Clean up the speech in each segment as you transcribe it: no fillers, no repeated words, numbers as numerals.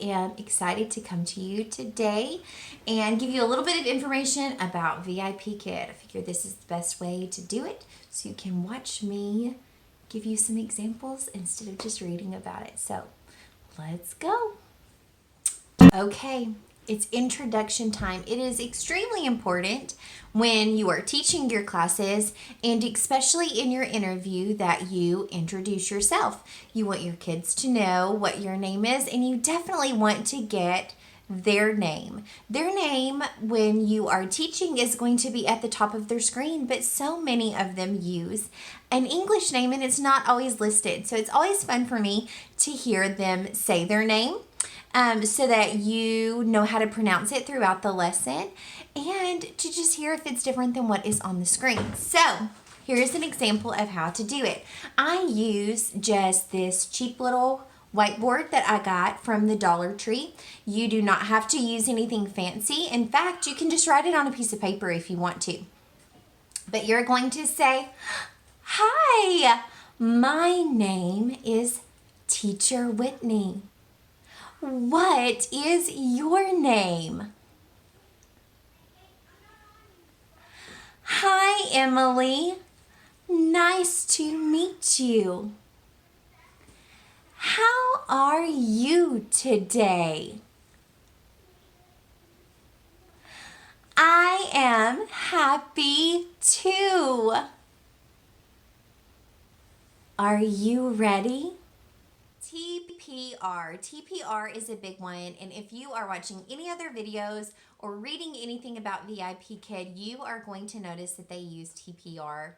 I am excited to come to you today and give you a little bit of information about VIPKid. I figure this is the best way to do it so you can watch me give you some examples instead of just reading about it. So let's go. Okay, it's introduction time. It is extremely important when you are teaching your classes and especially in your interview that you introduce yourself. You want your kids to know what your name is, and you definitely want to get their name. Their name when you are teaching is going to be at the top of their screen, but so many of them use an English name and it's not always listed. So it's always fun for me to hear them say their name. So that you know how to pronounce it throughout the lesson and to just hear if it's different than what is on the screen. So here's an example of how to do it. I use just this cheap little whiteboard that I got from the Dollar Tree. You do not have to use anything fancy. In fact, you can just write it on a piece of paper if you want to. But you're going to say, "Hi, my name is Teacher Whitney. What is your name?" "Hi, Emily. Nice to meet you. How are you today?" "I am happy too. Are you ready?" TPR. TPR is a big one, and if you are watching any other videos or reading anything about VIPKid, you are going to notice that they use TPR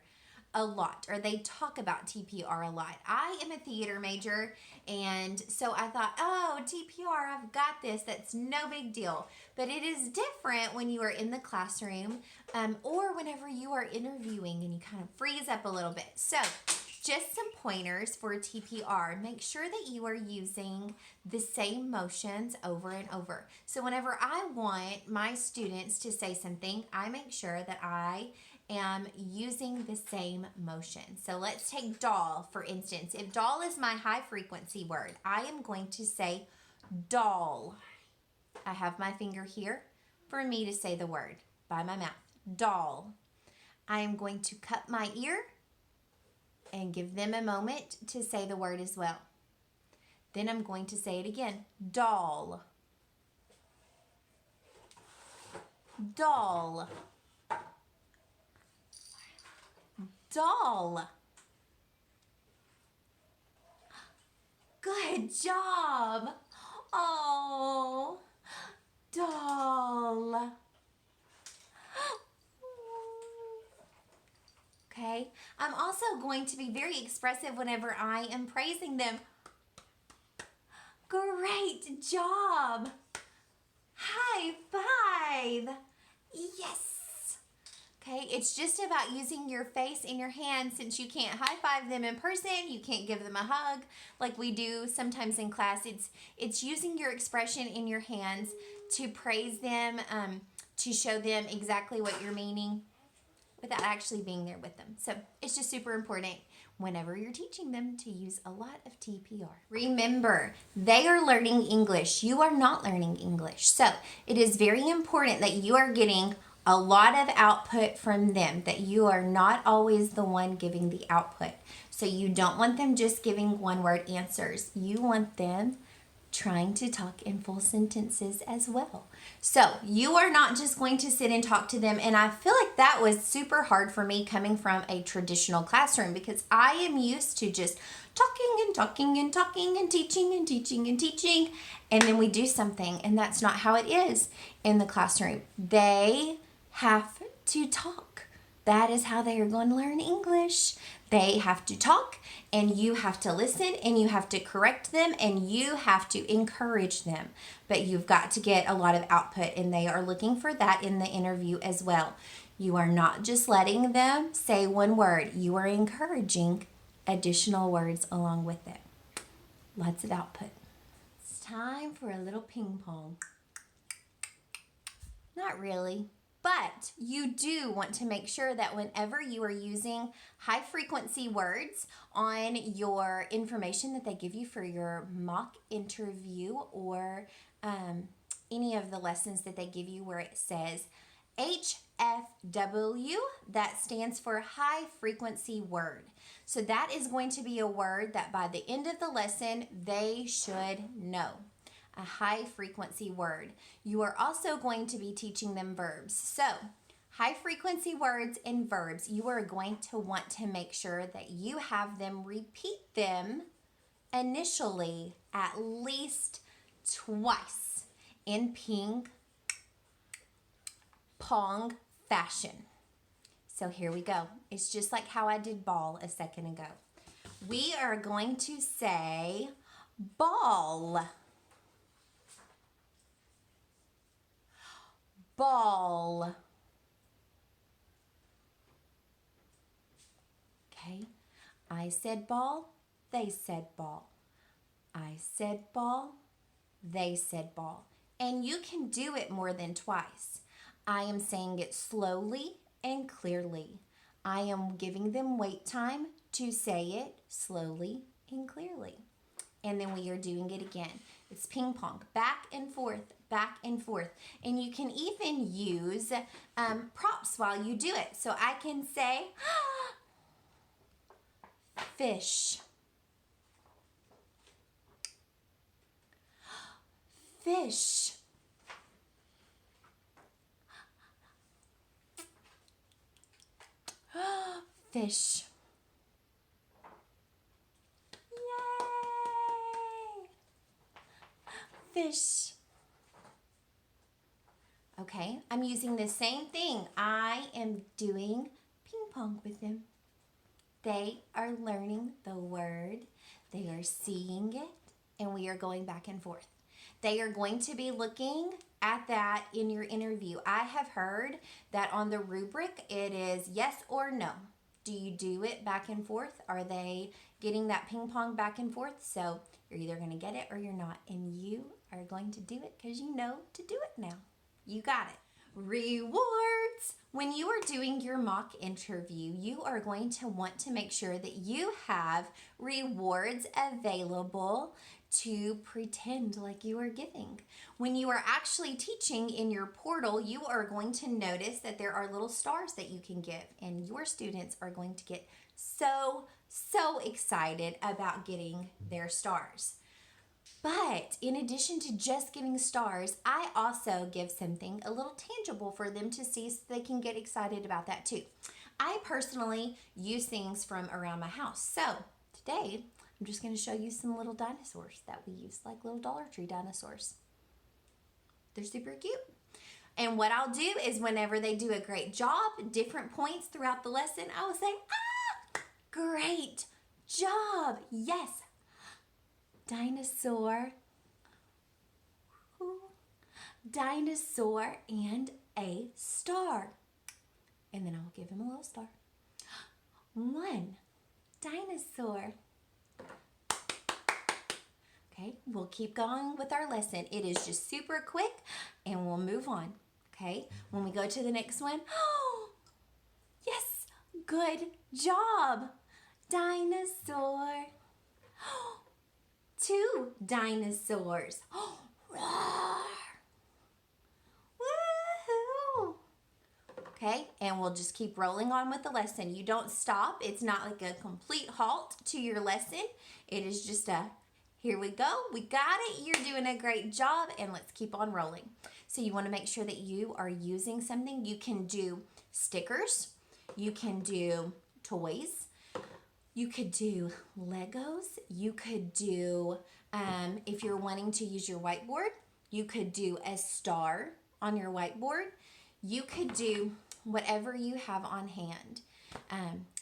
a lot, or they talk about TPR a lot. I am a theater major, and so I thought, oh, TPR, I've got this. That's no big deal. But it is different when you are in the classroom or whenever you are interviewing and you kind of freeze up a little bit. So just some pointers for TPR. Make sure that you are using the same motions over and over. So whenever I want my students to say something, I make sure that I am using the same motion. So let's take doll, for instance. If doll is my high frequency word, I am going to say doll. I have my finger here for me to say the word by my mouth. Doll. I am going to cut my ear and give them a moment to say the word as well. Then I'm going to say it again. Doll. Doll. Doll. Good job. Oh, doll. Okay, I'm also going to be very expressive whenever I am praising them. Great job. High five. Yes. Okay, it's just about using your face and your hands. Since you can't high five them in person, you can't give them a hug like we do sometimes in class. It's using your expression in your hands to praise them, to show them exactly what you're meaning, without actually being there with them. So it's just super important whenever you're teaching them to use a lot of TPR. Remember, they are learning English. You are not learning English. So it is very important that you are getting a lot of output from them, that you are not always the one giving the output. So you don't want them just giving one-word answers. You want them trying to talk in full sentences as well. So you are not just going to sit and talk to them, and I feel like that was super hard for me coming from a traditional classroom because I am used to just talking and talking and talking and teaching and teaching and teaching, and then we do something, and that's not how it is in the classroom. They have to talk. That is how they are going to learn English. They have to talk, and you have to listen, and you have to correct them, and you have to encourage them. But you've got to get a lot of output, and they are looking for that in the interview as well. You are not just letting them say one word. You are encouraging additional words along with it. Lots of output. It's time for a little ping pong. Not really, but But you do want to make sure that whenever you are using high frequency words on your information that they give you for your mock interview or any of the lessons that they give you where it says HFW, that stands for high frequency word. So that is going to be a word that by the end of the lesson, they should know. A high frequency word. You are also going to be teaching them verbs. So high frequency words and verbs, you are going to want to make sure that you have them repeat them initially at least twice in ping pong fashion. So here we go. It's just like how I did ball a second ago. We are going to say ball. Ball. Okay, I said ball, they said ball. I said ball, they said ball. And you can do it more than twice. I am saying it slowly and clearly. I am giving them wait time to say it slowly and clearly. And then we are doing it again. It's ping pong, back and forth, back and forth. And you can even use props while you do it. So I can say, fish. Fish. Fish. Fish. Okay, I'm using the same thing. I am doing ping pong with them. They are learning the word, they are seeing it, and we are going back and forth. They are going to be looking at that in your interview. I have heard that on the rubric it is yes or no. Do you do it back and forth? Are they getting that ping pong back and forth? So you're either going to get it or you're not. And you are going to do it because you know to do it now. You got it. Rewards. When you are doing your mock interview, you are going to want to make sure that you have rewards available to pretend like you are giving. When you are actually teaching in your portal, you are going to notice that there are little stars that you can give, and your students are going to get so excited about getting their stars. But in addition to just giving stars, I also give something a little tangible for them to see so they can get excited about that too. I personally use things from around my house. So today, I'm just going to show you some little dinosaurs that we use, like little Dollar Tree dinosaurs. They're super cute. And what I'll do is whenever they do a great job, different points throughout the lesson, I will say, great job. Yes. Dinosaur. Dinosaur and a star. And then I'll give him a little star. 1 dinosaur. Okay, we'll keep going with our lesson. It is just super quick and we'll move on. Okay, when we go to the next one, yes, good job. Dinosaur. 2 dinosaurs. Roar. Woohoo. Okay, and we'll just keep rolling on with the lesson. You don't stop. It's not like a complete halt to your lesson. It is just a, here we go. We got it. You're doing a great job, and let's keep on rolling. So you want to make sure that you are using something. You can do stickers. You can do toys. You could do Legos. You could do, if you're wanting to use your whiteboard, you could do a star on your whiteboard. You could do whatever you have on hand.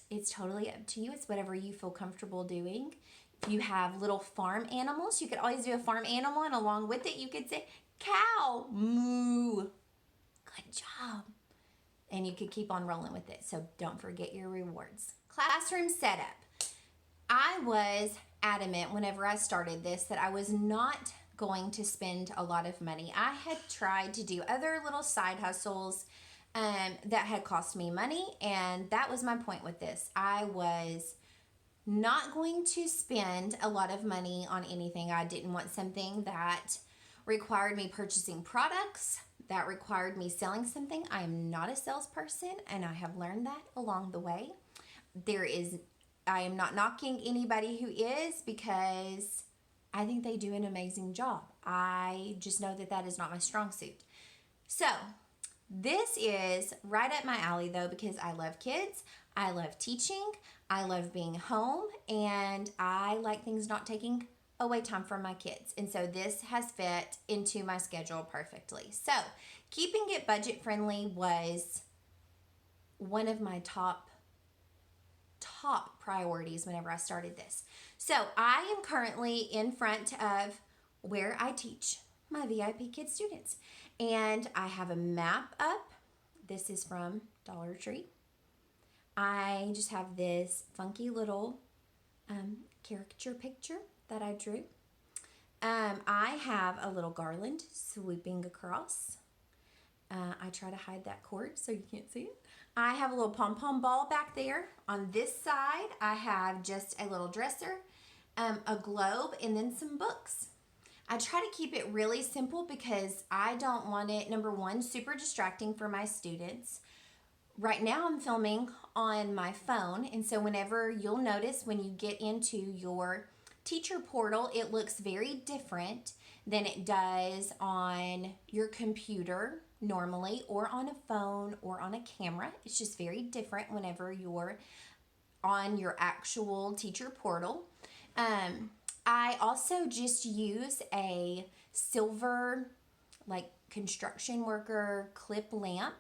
It's totally up to you. It's whatever you feel comfortable doing. If you have little farm animals, you could always do a farm animal, and along with it, you could say, cow, moo. Good job. And you could keep on rolling with it. So don't forget your rewards. Classroom setup. I was adamant whenever I started this that I was not going to spend a lot of money. I had tried to do other little side hustles that had cost me money, and that was my point with this. I was not going to spend a lot of money on anything. I didn't want something that required me purchasing products, that required me selling something. I am not a salesperson, and I have learned that along the way. I am not knocking anybody who is, because I think they do an amazing job. I just know that that is not my strong suit. So this is right up my alley though, because I love kids, I love teaching, I love being home, and I like things not taking away time from my kids. And so this has fit into my schedule perfectly. So keeping it budget friendly was one of my top priorities whenever I started this. So I am currently in front of where I teach my VIPKid students, and I have a map up. This is from Dollar Tree. I just have this funky little caricature picture that I drew. I have a little garland sweeping across. I try to hide that cord so you can't see it. I have a little pom-pom ball back there. On this side, I have just a little dresser, a globe, and then some books. I try to keep it really simple because I don't want it, number one, super distracting for my students. Right now I'm filming on my phone, and so whenever you'll notice when you get into your teacher portal, it looks very different than it does on your computer normally, or on a phone, or on a camera. It's just very different whenever you're on your actual teacher portal. I also just use a silver, like, construction worker clip lamp,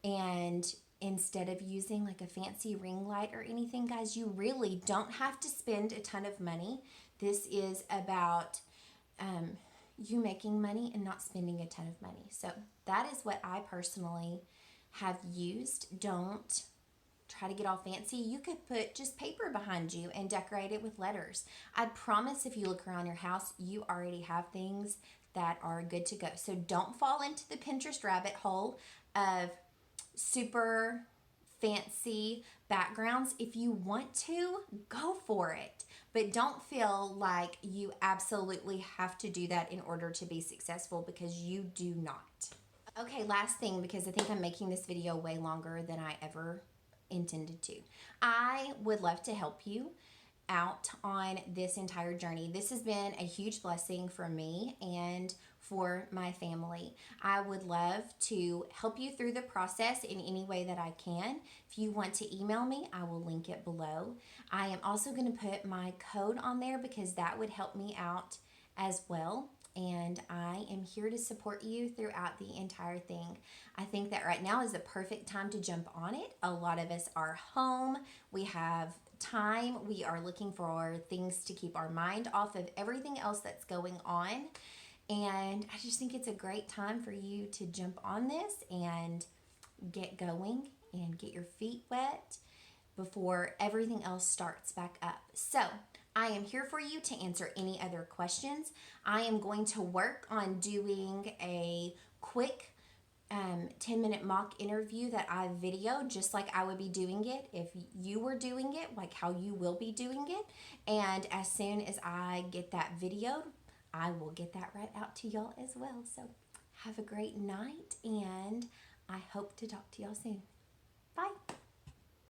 and instead of using like a fancy ring light or anything, guys, you really don't have to spend a ton of money. This is about you making money and not spending a ton of money. So that is what I personally have used. Don't try to get all fancy. You could put just paper behind you and decorate it with letters. I promise if you look around your house, you already have things that are good to go. So don't fall into the Pinterest rabbit hole of super fancy backgrounds. If you want to, go for it, but don't feel like you absolutely have to do that in order to be successful, because you do not. Okay, last thing, because I think I'm making this video way longer than I ever intended to. I would love to help you out on this entire journey. This has been a huge blessing for me and for my family. I would love to help you through the process in any way that I can. If you want to email me, I will link it below. I am also going to put my code on there because that would help me out as well. And I am here to support you throughout the entire thing. I think that right now is the perfect time to jump on it. A lot of us are home. We have time. We are looking for things to keep our mind off of everything else that's going on. And I just think it's a great time for you to jump on this and get going and get your feet wet before everything else starts back up. So I am here for you to answer any other questions. I am going to work on doing a quick 10-minute mock interview that I videoed, just like I would be doing it if you were doing it, like how you will be doing it. And as soon as I get that videoed, I will get that right out to y'all as well. So have a great night, and I hope to talk to y'all soon.